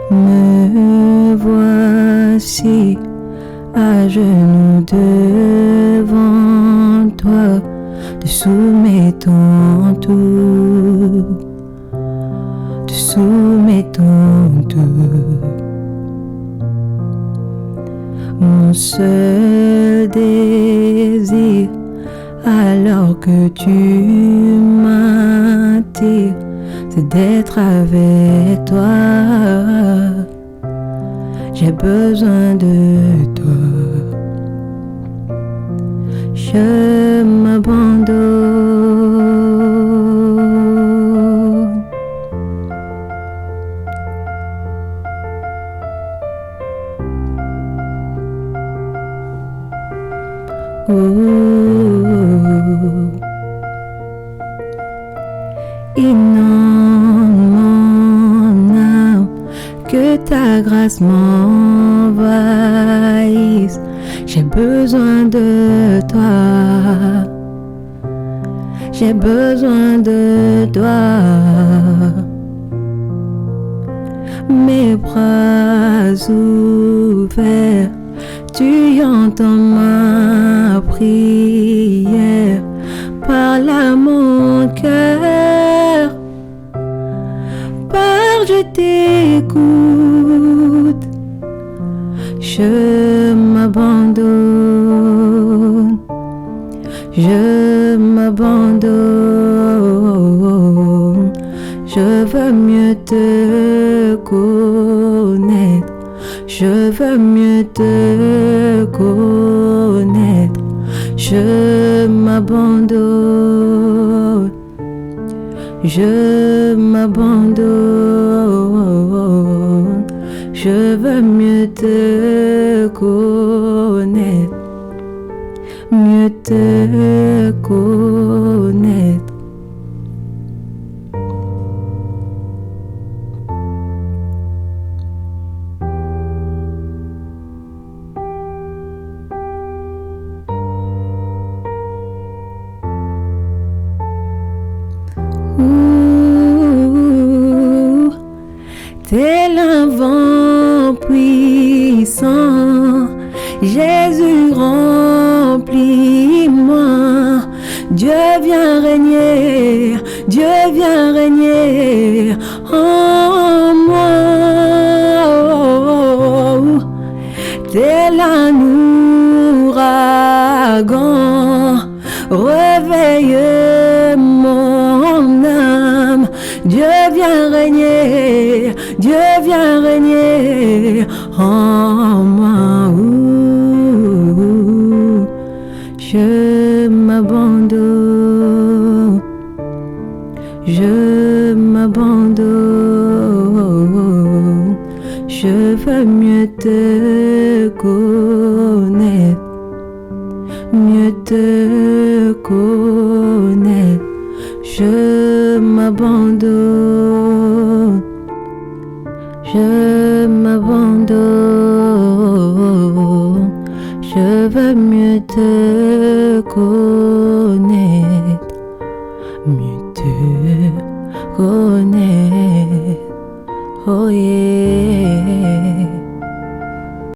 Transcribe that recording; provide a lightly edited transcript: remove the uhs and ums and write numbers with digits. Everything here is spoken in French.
Me voici à genoux devant toi, te soumettons tout, te soumettons tout. Mon seul désir, alors que tu m'attires, c'est d'être avec toi. J'ai besoin de toi. Je m'abandonne. Inonde mon âme, que ta grâce m'envahisse. J'ai besoin de toi. J'ai besoin de toi. Mes bras ouverts, tu entends ma prière. Parle à mon cœur, parle, je t'écoute. Je m'abandonne, je m'abandonne. Je veux mieux te connaître, je veux mieux te connaître. Je m'abandonne, je m'abandonne. Je veux mieux te connaître, mieux te connaître. Tel un vent puissant, Jésus remplis-moi. Dieu vient régner, Dieu vient régner en moi. Tel un ouragan, réveille mon âme. Dieu vient régner, Dieu vient régner en moi. Je m'abandonne, je m'abandonne. Je veux mieux te connaître, mieux te connaître. Je m'abandonne, je m'abandonne. Je veux mieux te connaître, mieux te connaître. Oh yeah.